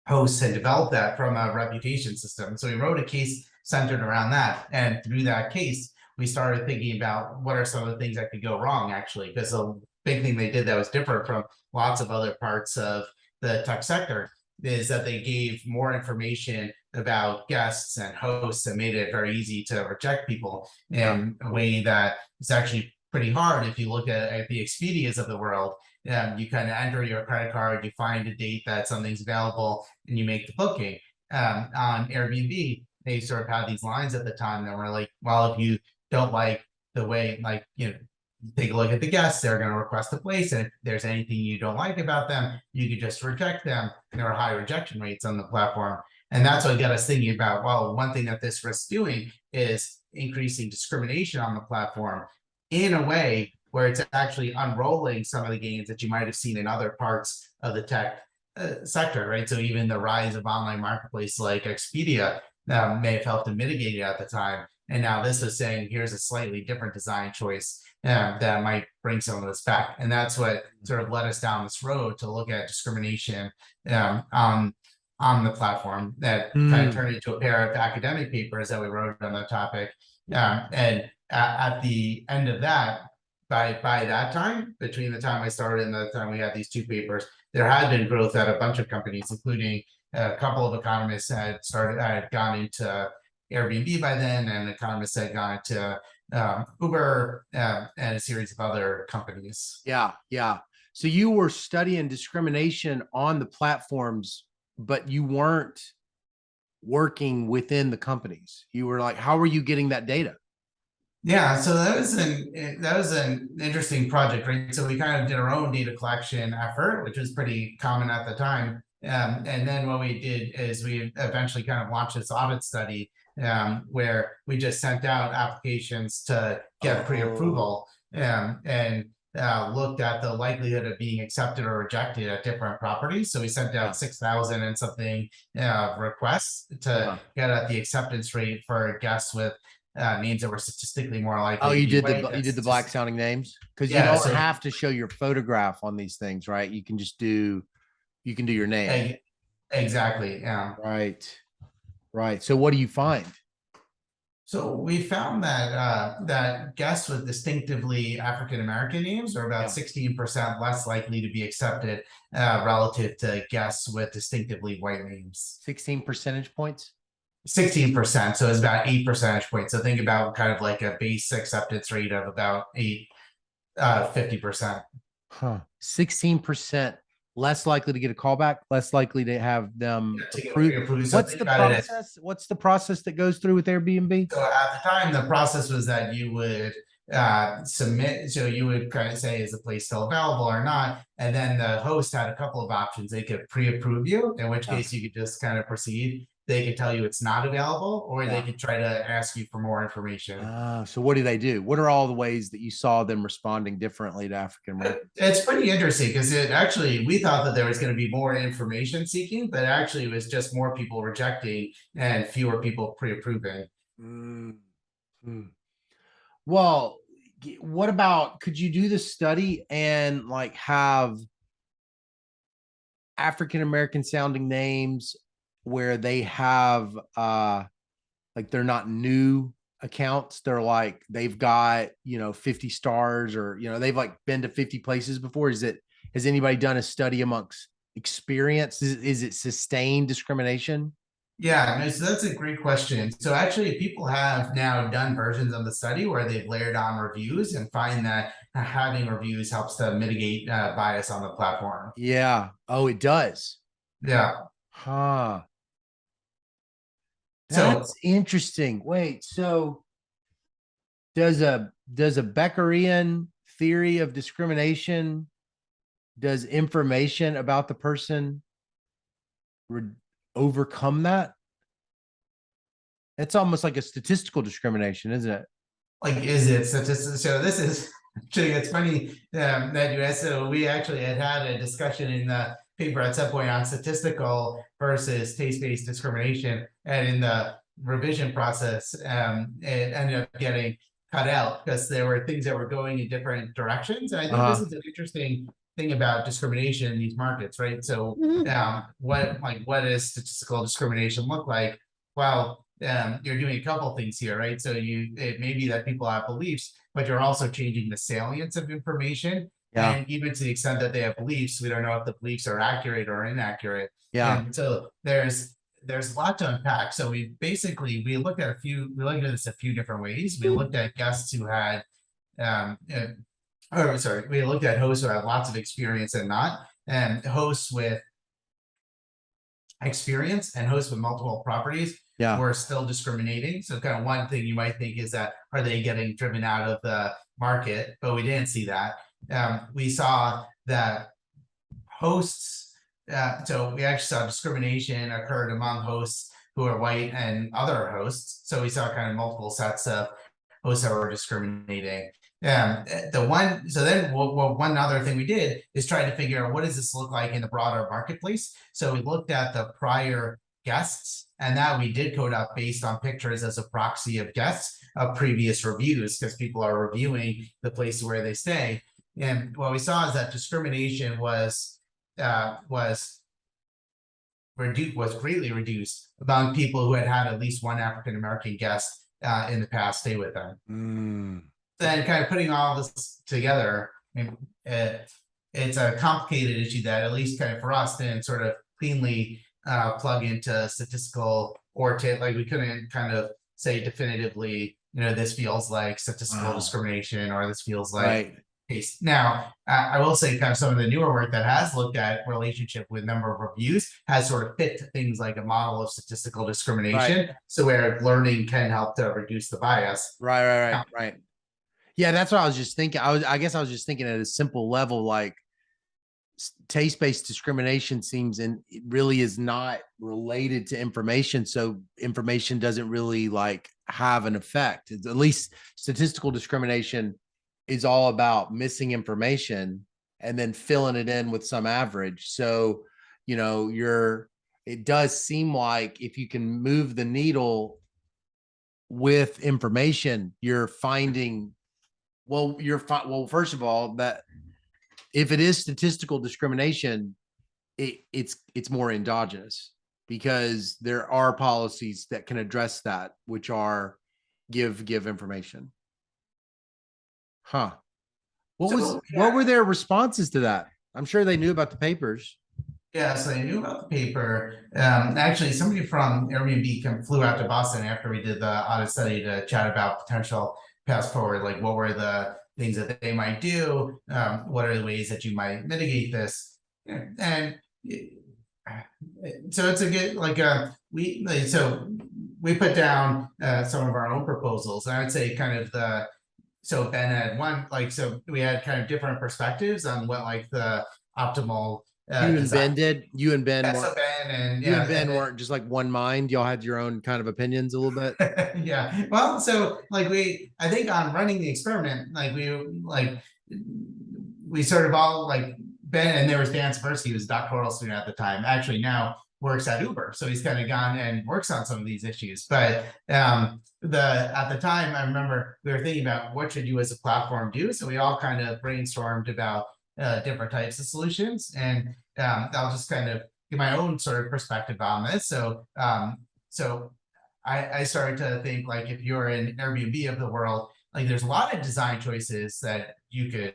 hosts and develop that from a reputation system. So we wrote a case centered around that. And through that case, we started thinking about what are some of the things that could go wrong, actually, because a big thing they did that was different from lots of other parts of the tech sector is that they gave more information about guests and hosts and made it very easy to reject people in a way that is actually pretty hard. If you look at the Expedias of the world, you kind of enter your credit card, you find a date that something's available, and you make the booking. On Airbnb, they sort of had these lines at the time that were like, well, if you don't like the way, like, take a look at the guests, they're going to request a place, and if there's anything you don't like about them, you could just reject them. And there are high rejection rates on the platform. And that's what got us thinking about, well, one thing that this risks doing is increasing discrimination on the platform in a way where it's actually unrolling some of the gains that you might have seen in other parts of the tech sector, right? So even the rise of online marketplace like Expedia may have helped to mitigate it at the time. And now this is saying, here's a slightly different design choice that might bring some of this back. And that's what sort of led us down this road to look at discrimination on the platform that kind of turned into a pair of academic papers that we wrote on the topic. And at the end of that, by that time, between the time I started and the time we had these two papers, there had been growth at a bunch of companies, including a couple of economists had gone into Airbnb by then, and economists had gone to Uber and a series of other companies. Yeah. So you were studying discrimination on the platforms, but you weren't working within the companies. You were like, how were you getting that data? Yeah, so that was an interesting project, right? So we kind of did our own data collection effort, which was pretty common at the time. And then what we did is we eventually kind of launched this audit study where we just sent out applications to get pre-approval. And looked at the likelihood of being accepted or rejected at different properties. So we sent Yeah. out 6,000 and something requests to get at the acceptance rate for guests with names that were statistically more likely Oh, to you be did white. you did the black sounding names? Because you Yeah, don't so have to show your photograph on these things, right? You can just do your name. exactly. Yeah. Right. Right. So what do you find? So we found that that guests with distinctively African American names are about 16% less likely to be accepted relative to guests with distinctively white names. 16 percentage points. 16%, so it's about 8 percentage points. So think about kind of like a base acceptance rate of about 50%. Huh. 16% less likely to get a callback, less likely to have them approved. So What's the process? What's the process that goes through with Airbnb? So at the time, the process was that you would submit, so you would kind of say, is the place still available or not? And then the host had a couple of options. They could pre-approve you, in which case you could just kind of proceed. They could tell you it's not available, or they could try to ask you for more information. So what do they do? What are all the ways that you saw them responding differently to African Americans? It's pretty interesting because it actually, we thought that there was going to be more information seeking, but actually it was just more people rejecting and fewer people pre-approving. Well, what about, could you do the study and like have African American sounding names where they have like they're not new accounts, they're like they've got 50 stars, or they've like been to 50 places before? Has anybody done a study amongst experience? Is it sustained discrimination? Yeah, no, so that's a great question. So actually, people have now done versions of the study where they've layered on reviews and find that having reviews helps to mitigate bias on the platform. Yeah. Oh, it does. Yeah. Huh. So That's interesting. Wait, so does a Beckerian theory of discrimination, does information about the person overcome that? It's almost like a statistical discrimination, isn't it? like, is it statistical? So this is actually, it's funny that you asked. So we actually had a discussion in the paper at some point on statistical versus taste-based discrimination, and in the revision process, it ended up getting cut out because there were things that were going in different directions. And I think this is an interesting thing about discrimination in these markets, right? So what does statistical discrimination look like? Well, you're doing a couple things here, right? So it may be that people have beliefs, but you're also changing the salience of information. Yeah. And even to the extent that they have beliefs, we don't know if the beliefs are accurate or inaccurate. Yeah. And so there's a lot to unpack. So we looked at this a few different ways. We looked at guests who had we looked at hosts who had lots of experience and not, and hosts with experience and hosts with multiple properties were still discriminating. So kind of one thing you might think is that, are they getting driven out of the market? But we didn't see that. We saw that hosts, so we actually saw discrimination occurred among hosts who are white and other hosts. So we saw kind of multiple sets of hosts that were discriminating. One other thing we did is try to figure out, what does this look like in the broader marketplace? So we looked at the prior guests, and that we did code up based on pictures as a proxy of guests of previous reviews, because people are reviewing the place where they stay. And what we saw is that discrimination was greatly reduced among people who had at least one African American guest in the past stay with them. Then kind of putting all this together, I mean, it's a complicated issue that, at least kind of for us, didn't sort of cleanly plug into statistical, or like we couldn't kind of say definitively, this feels like statistical discrimination, or this feels like case. Now, I will say kind of some of the newer work that has looked at relationship with number of reviews has sort of fit to things like a model of statistical discrimination. So where learning can help to reduce the bias. Right. Yeah, that's what I was just thinking. I guess I was just thinking at a simple level, like taste-based discrimination seems, and it really is not related to information. So information doesn't really like have an effect. It's, at least statistical discrimination is all about missing information and then filling it in with some average. So, it does seem like if you can move the needle with information, you're finding, first of all, that if it is statistical discrimination, it's more endogenous because there are policies that can address that, which are give information. Huh. What were their responses to that? I'm sure they knew about the papers. Yeah, so I knew about the paper. Actually, somebody from Airbnb flew out to Boston after we did the audit study to chat about potential paths forward, like what were the things that they might do, what are the ways that you might mitigate this, and so it's a good we put down some of our own proposals. And I would say kind of so Ben had one, so we had kind of different perspectives on what the optimal You and Ben did. You and Ben weren't just like one mind. Y'all had your own kind of opinions a little bit. Yeah. Well, so I think on running the experiment, we sort of all Ben, and there was Dan Spursky, who was a doctoral student at the time, actually now works at Uber. So he's kind of gone and works on some of these issues. But at the time, I remember we were thinking about what should you as a platform do. So we all kind of brainstormed about different types of solutions. And I'll just kind of give my own sort of perspective on this. So I started to think if you're an Airbnb of the world, there's a lot of design choices that you could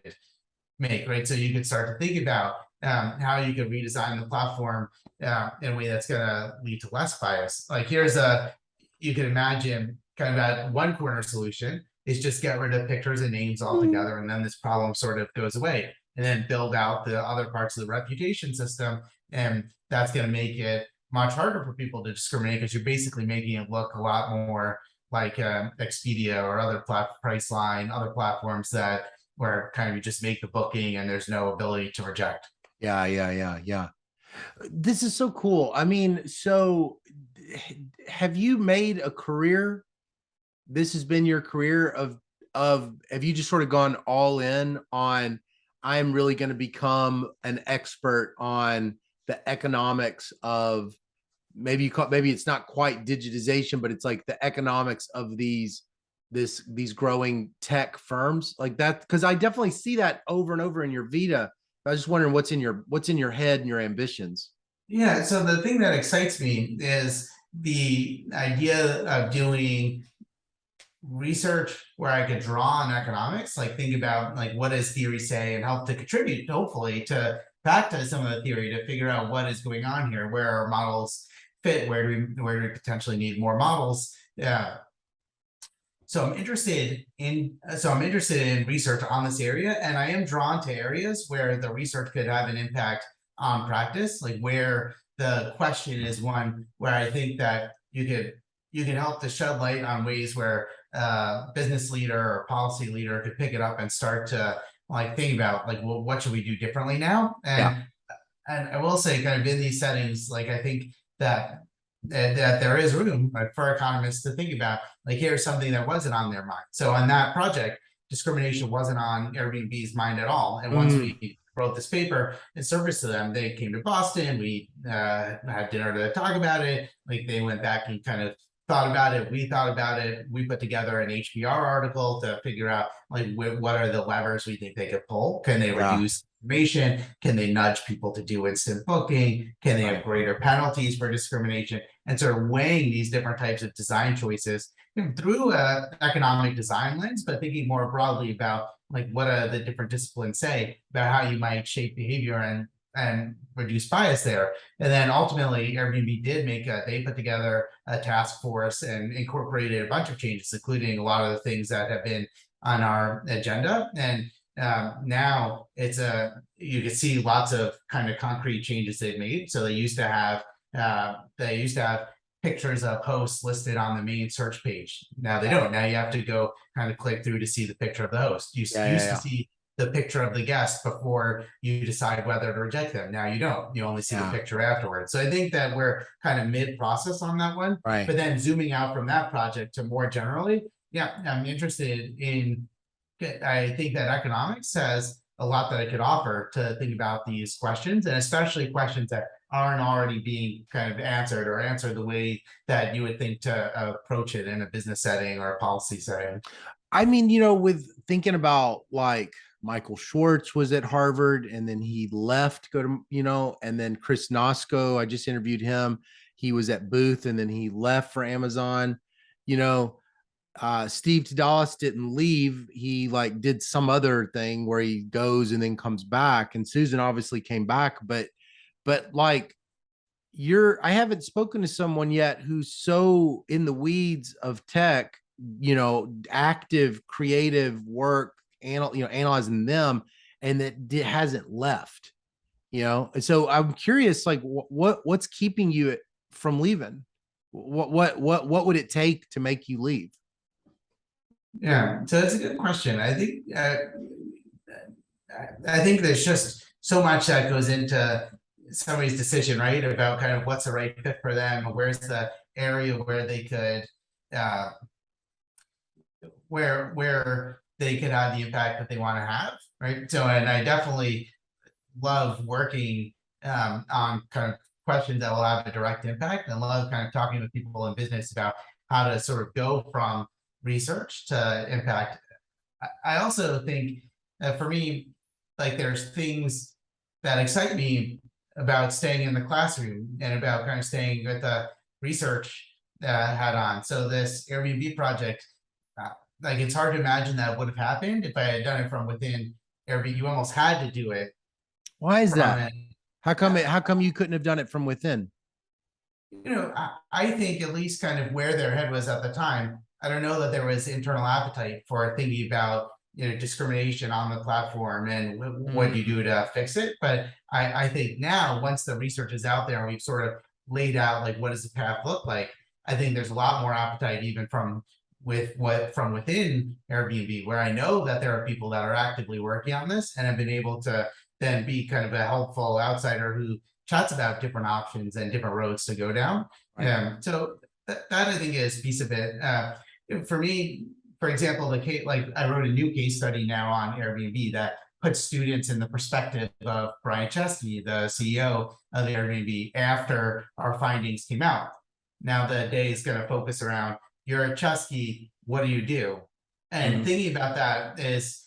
make, right? So you could start to think about how you could redesign the platform in a way that's going to lead to less bias. You can imagine kind of that one corner solution is just get rid of pictures and names altogether, and then this problem sort of goes away. And then build out the other parts of the reputation system, and that's going to make it much harder for people to discriminate because you're basically making it look a lot more like Expedia or other Priceline, other platforms where kind of you just make the booking and there's no ability to reject. Yeah. This is so cool. I mean, so have you made a career? This has been your career of have you just sort of gone all in on I'm really going to become an expert on the economics of maybe it's not quite digitization, but it's like the economics of these growing tech firms like that? Because I definitely see that over and over in your Vita. I was just wondering what's in your head and your ambitions. Yeah, so the thing that excites me is the idea of doing research where I could draw on economics, think about what does theory say, and help to contribute, hopefully, back to some of the theory to figure out what is going on here, where our models fit, where do we potentially need more models. Yeah. So I'm interested in research on this area, and I am drawn to areas where the research could have an impact on practice, where the question is one where I think that you can help to shed light on ways where business leader or policy leader could pick it up and start to think about well, what should we do differently now? And I will say, kind of in these settings, I think that there is room for economists to think about here's something that wasn't on their mind. So on that project, discrimination wasn't on Airbnb's mind at all. And once we wrote this paper in service to them, they came to Boston. We had dinner to talk about it. They went back and kind of thought about it. We thought about it. We put together an HBR article to figure out what are the levers we think they could pull. Can they reduce information? Can they nudge people to do instant booking? Can they have greater penalties for discrimination? And sort of weighing these different types of design choices through an economic design lens, but thinking more broadly about what the different disciplines say about how you might shape behavior and reduce bias there. And then ultimately Airbnb they put together a task force and incorporated a bunch of changes, including a lot of the things that have been on our agenda. And now you can see lots of kind of concrete changes they've made. So they used to have pictures of hosts listed on the main search page. Now they don't. Now you have to go kind of click through to see the picture of the host. You used to see the picture of the guest before you decide whether to reject them. Now you don't. You only see the picture afterwards. So I think that we're kind of mid-process on that one. But then zooming out from that project to more generally, I'm interested in I think that economics has a lot that it could offer to think about these questions, and especially questions that aren't already being kind of answered or answered the way that you would think to approach it in a business setting or a policy setting. I mean, with thinking about like Michael Schwartz was at Harvard and then he left to go to, and then Chris Nosko, I just interviewed him. He was at Booth and then he left for Amazon. You know, Steve Tadalis didn't leave. He like did some other thing where he goes and then comes back. And Susan obviously came back, but like I haven't spoken to someone yet who's so in the weeds of tech, active creative work, analyzing them, and that hasn't left, and so I'm curious, like what's keeping you from leaving? What would it take to make you leave? Yeah, so that's a good question. I think there's just so much that goes into somebody's decision, right? About kind of what's the right fit for them, where's the area where they could where they could have the impact that they want to have, right? So, and I definitely love working on kind of questions that will have a direct impact, and love kind of talking with people in business about how to sort of go from research to impact. I also think that for me, like there's things that excite me about staying in the classroom and about kind of staying with the research hat on. So this Airbnb project, like it's hard to imagine that would have happened if I had done it from within Airbnb. You almost had to do it. Why is that? It. How come you couldn't have done it from within? I think at least kind of where their head was at the time, I don't know that there was internal appetite for thinking about discrimination on the platform and what you do to fix it. But I think now, once the research is out there and we've sort of laid out like what does the path look like, I think there's a lot more appetite even from within Airbnb, where I know that there are people that are actively working on this and have been able to then be kind of a helpful outsider who chats about different options and different roads to go down. Right. So that I think is a piece of it. For me, for example, like I wrote a new case study now on Airbnb that puts students in the perspective of Brian Chesky, the CEO of Airbnb, after our findings came out. Now the day is going to focus around, you're at Chesky, what do you do? And thinking about that is,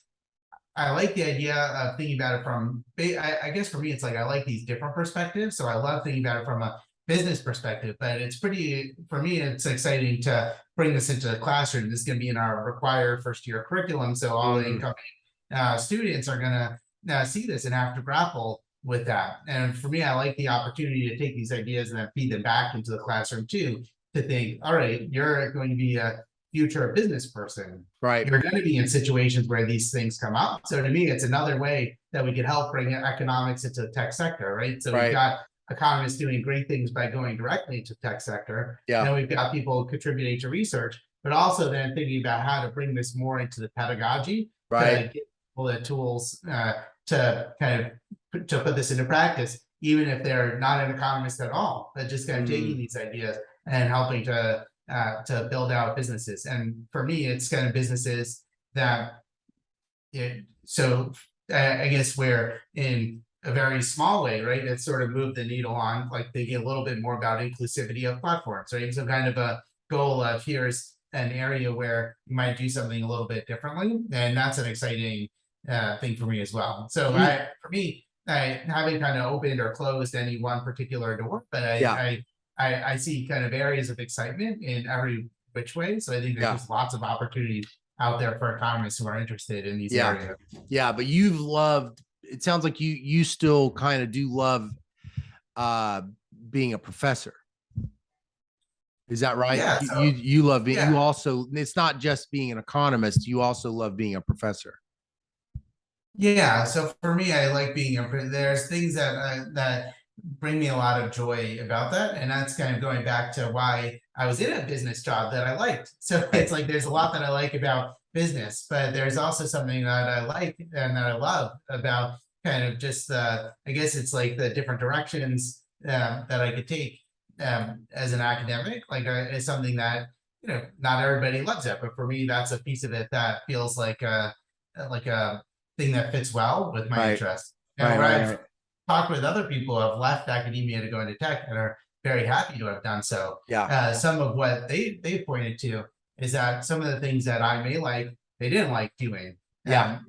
I like the idea of thinking about it from, I guess for me, it's like I like these different perspectives. So I love thinking about it from a business perspective, but it's for me, it's exciting to bring this into the classroom. This is going to be in our required first year curriculum. So all the incoming students are going to see this and have to grapple with that. And for me, I like the opportunity to take these ideas and then feed them back into the classroom too, to think, all right, you're going to be a future business person. Right. You're going to be in situations where these things come up. So to me, it's another way that we could help bring economics into the tech sector, right? So we've got economists doing great things by going directly into the tech sector. Yeah. And then we've got people contributing to research, but also then thinking about how to bring this more into the pedagogy, to give people the tools to kind of to put this into practice, even if they're not an economist at all, but just kind of taking these ideas and helping to build out businesses. And for me, it's kind of businesses that, so I guess we're in a very small way, right? It sort of moved the needle on like thinking a little bit more about inclusivity of platforms, right? So kind of a goal of here's an area where you might do something a little bit differently. And that's an exciting thing for me as well. So for me, I haven't kind of opened or closed any one particular door, but I see kind of areas of excitement in every which way. So I think there's just lots of opportunities out there for economists who are interested in these areas. Yeah, but it sounds like you still kind of do love being a professor. Is that right? Yeah, so, you love being, you also, it's not just being an economist, you also love being a professor. Yeah, so for me, I like being there's things that bring me a lot of joy about that, and that's kind of going back to why I was in a business job that I liked. So it's like there's a lot that I like about business, but there's also something that I like and that I love about kind of just I guess it's like the different directions that I could take as an academic. Like it's something that not everybody loves it, but for me, that's a piece of it that feels like like a thing that fits well with my Right. interests. And Right. where Right. I've Right. talked with other people who have left academia to go into tech and are very happy to have done so. Yeah. Some of what they pointed to is that some of the things that I may like, they didn't like doing. Yeah.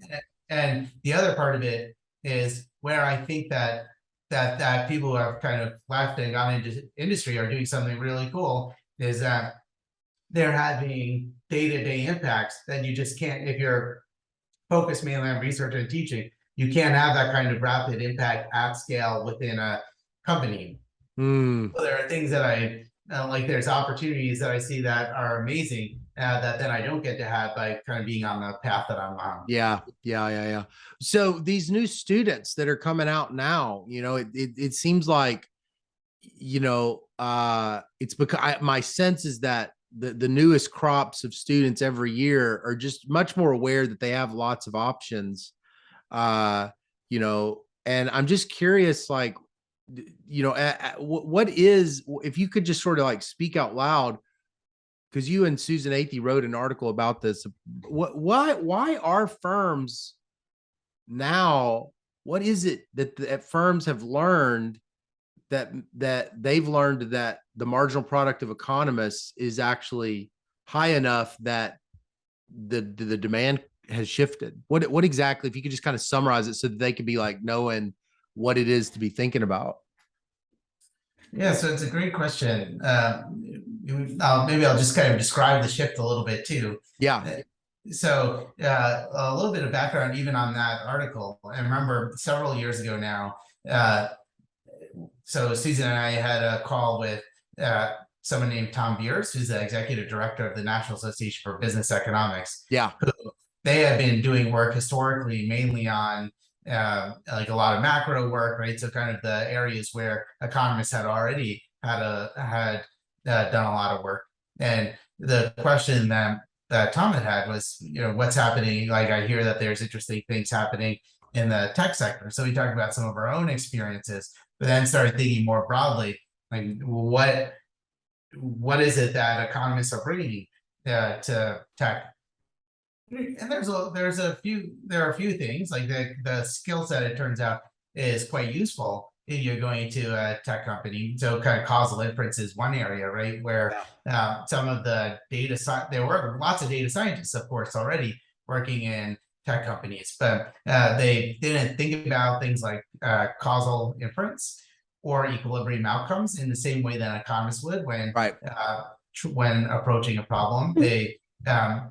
And the other part of it is where I think that people who have kind of left and gone into industry are doing something really cool is that they're having day-to-day impacts that you just can't, if you're focused mainly on research and teaching, you can't have that kind of rapid impact at scale within a company. Mm. So there are things that I like, there's opportunities that I see that are amazing that then I don't get to have by kind of being on the path that I'm on. Yeah. Yeah. Yeah. Yeah. So these new students that are coming out now, it seems like, it's because my sense is that the newest crops of students every year are just much more aware that they have lots of options. And I'm just curious, like, what is, if you could just sort of like speak out loud, because you and Susan Athey wrote an article about this. Why are firms now? What is it that firms have learned that they've learned that the marginal product of economists is actually high enough that the demand has shifted? What exactly, if you could just kind of summarize it so that they could be like knowing what it is to be thinking about? Yeah, so it's a great question. Maybe I'll just kind of describe the shift a little bit too. Yeah. So a little bit of background even on that article. I remember several years ago now, so Susan and I had a call with someone named Tom Beers, who's the executive director of the National Association for Business Economics. Yeah. They have been doing work historically mainly on like a lot of macro work, right? So kind of the areas where economists had already had done a lot of work. And the question that Tom had was, what's happening? Like, I hear that there's interesting things happening in the tech sector. So we talked about some of our own experiences, but then started thinking more broadly, like what is it that economists are bringing to tech? And there are a few things like the skill set, it turns out, is quite useful if you're going to a tech company. So kind of causal inference is one area, right, where some of the there were lots of data scientists, of course, already working in tech companies, but they didn't think about things like causal inference or equilibrium outcomes in the same way that economists would when approaching a problem. They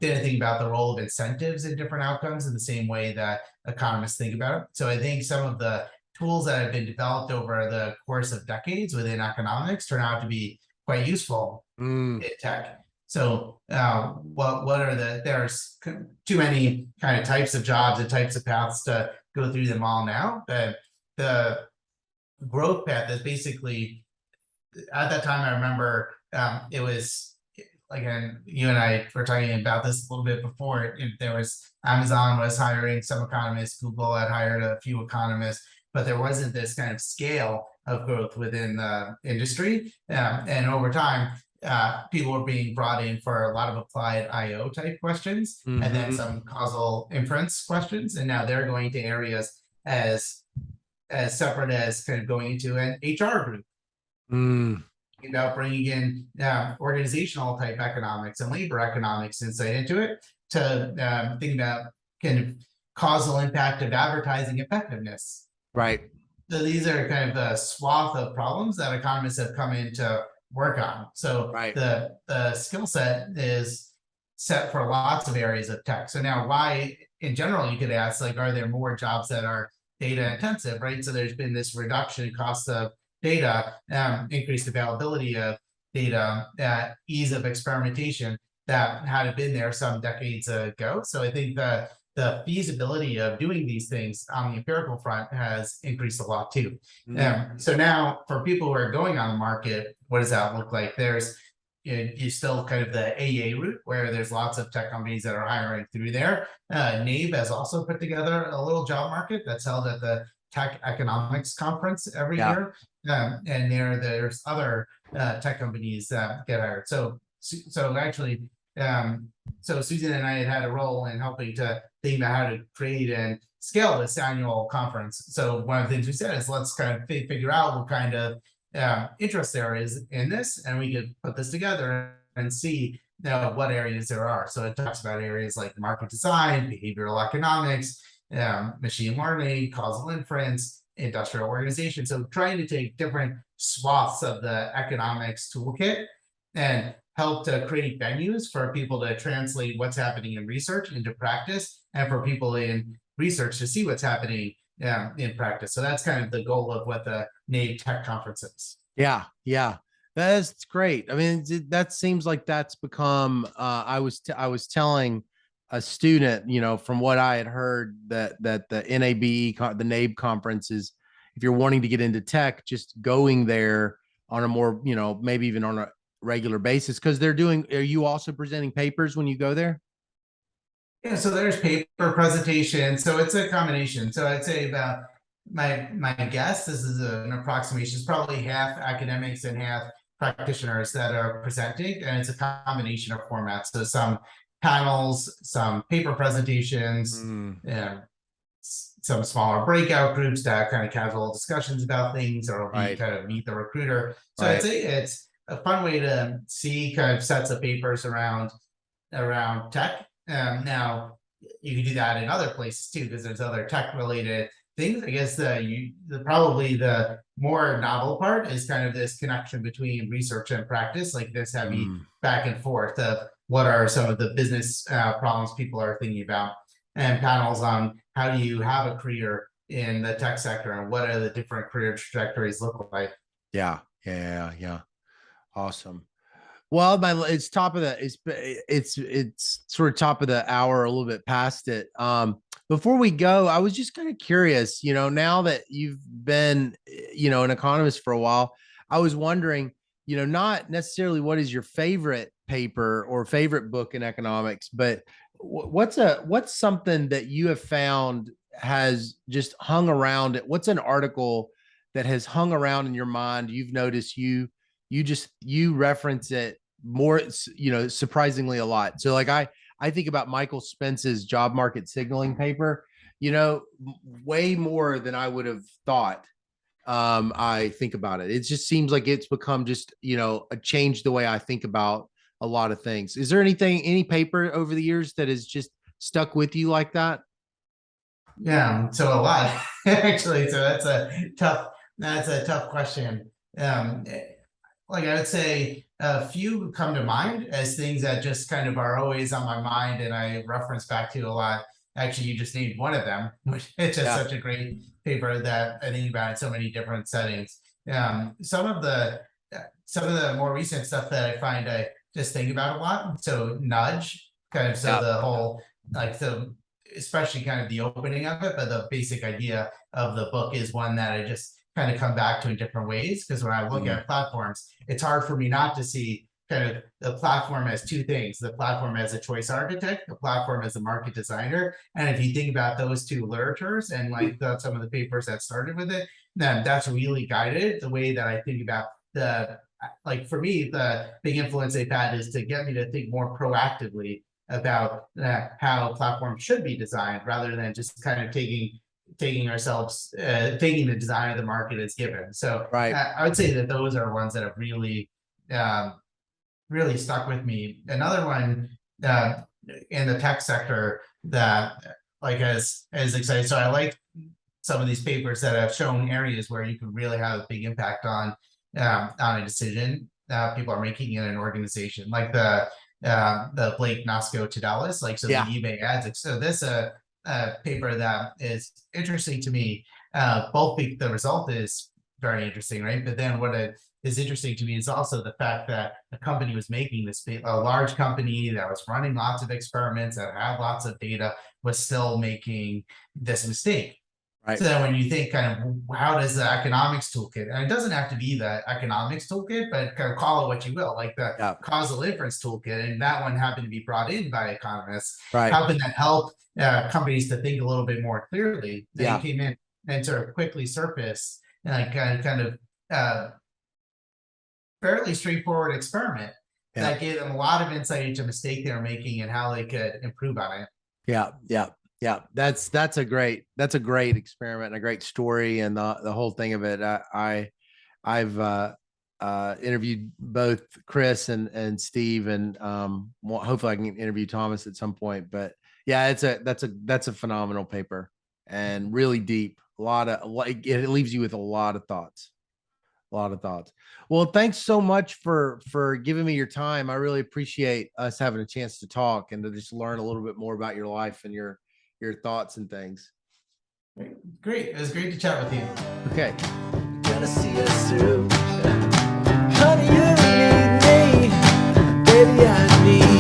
didn't think about the role of incentives in different outcomes in the same way that economists think about it. So I think some of the tools that have been developed over the course of decades within economics turn out to be quite useful in tech. So what are there's too many kind of types of jobs and types of paths to go through them all now, but the growth path is basically, at that time, I remember it was, again, you and I were talking about this a little bit before. There was Amazon was hiring some economists, Google had hired a few economists, but there wasn't this kind of scale of growth within the industry. And over time, people were being brought in for a lot of applied IO type questions, and then some causal inference questions. And now they're going to areas as separate as kind of going into an HR group. About bringing in organizational type economics and labor economics insight into it, to think about kind of causal impact of advertising effectiveness. Right. So these are kind of the swath of problems that economists have come in to work on. So the skill set is set for lots of areas of tech. So now, why, in general, you could ask, like, are there more jobs that are data intensive, right? So there's been this reduction in cost of data, increased availability of data, ease of experimentation that had been there some decades ago. So I think the feasibility of doing these things on the empirical front has increased a lot too. So now, for people who are going on the market, what does that look like? There's you still kind of the AA route, where there's lots of tech companies that are hiring through there. NABE has also put together a little job market that's held at the Tech Economics Conference every year. And there's other tech companies that get hired. So actually, So Susan and I had a role in helping to think about how to create and scale this annual conference. So one of the things we said is let's kind of figure out what kind of interest there is in this, and we could put this together and see what areas there are. So it talks about areas like market design, behavioral economics, machine learning, causal inference, industrial organization. So trying to take different swaths of the economics toolkit and help to create venues for people to translate what's happening in research into practice, and for people in research to see what's happening in practice. So that's kind of the goal of what the NABE Tech Conference is. Yeah, yeah, that's great. I mean, that seems like that's become. I was telling a student, from what I had heard, that the NABE, the NABE conference is, if you're wanting to get into tech, just going there on a more, maybe even on a regular basis, because they're doing. Are you also presenting papers when you go there? Yeah, so there's paper presentation. So it's a combination. So I'd say about my guess, this is an approximation, it's probably half academics and half practitioners that are presenting, and it's a combination of formats. So some panels, some paper presentations, some smaller breakout groups to have kind of casual discussions about things, or be kind of meet the recruiter. So I'd say it's a fun way to see kind of sets of papers around tech. Now you can do that in other places too, because there's other tech related things. I guess probably the more novel part is kind of this connection between research and practice, like this heavy back and forth of what are some of the business problems people are thinking about, and panels on how do you have a career in the tech sector and what are the different career trajectories look like. Yeah. Awesome. Well, it's top of the it's sort of top of the hour, a little bit past it. Before we go, I was just kind of curious, now that you've been, an economist for a while, I was wondering, not necessarily what is your favorite paper or favorite book in economics, but what's something that you have found has just hung around it? What's an article that has hung around in your mind? You've noticed you reference it more, surprisingly a lot. So like I think about Michael Spence's job market signaling paper, way more than I would have thought. I think about it. It just seems like it's become just, a change the way I think about a lot of things. Is there any paper over the years that has just stuck with you like that? Yeah, so a lot actually. So that's a tough question. Like I would say a few come to mind as things that just kind of are always on my mind and I reference back to a lot. Actually, you just named one of them, which is just such a great paper that I think about in so many different settings. Some of the more recent stuff that I find I just think about a lot. So nudge, kind of, so the whole, like, so especially kind of the opening of it, but the basic idea of the book is one that I just kind of come back to in different ways. Because when I look at platforms, it's hard for me not to see kind of the platform as two things: the platform as a choice architect, the platform as a market designer. And if you think about those two literatures and like some of the papers that started with it, then that's really guided the way that I think about like for me, the big influence they've had is to get me to think more proactively about how platforms should be designed, rather than just kind of taking the design of the market as given. So I would say that those are ones that have really really stuck with me. Another one in the tech sector that like is exciting. So I like some of these papers that have shown areas where you can really have a big impact on a decision that people are making in an organization, like the Blake Nasco Tadelis, like, so the eBay ads. So this paper that is interesting to me, both the result is very interesting, right? But then what is interesting to me is also the fact that the company was making this, a large company that was running lots of experiments, that had lots of data, was still making this mistake. Right. So then when you think kind of how does the economics toolkit, and it doesn't have to be the economics toolkit, but kind of call it what you will, like the causal inference toolkit, and that one happened to be brought in by economists. Right. How can that help companies to think a little bit more clearly? They came in and sort of quickly surfaced and like kind of fairly straightforward experiment that gave them a lot of insight into a mistake they were making and how they could improve on it. Yeah. That's a great experiment and a great story, and the whole thing of it. I've interviewed both Chris and Steve, and hopefully I can interview Thomas at some point. But yeah, that's a phenomenal paper and really deep. It leaves you with a lot of thoughts. Well, thanks so much for giving me your time. I really appreciate us having a chance to talk and to just learn a little bit more about your life and your thoughts and things. Great. It was great to chat with you. Okay. Gonna see us through. Honey, you need me. Baby, I need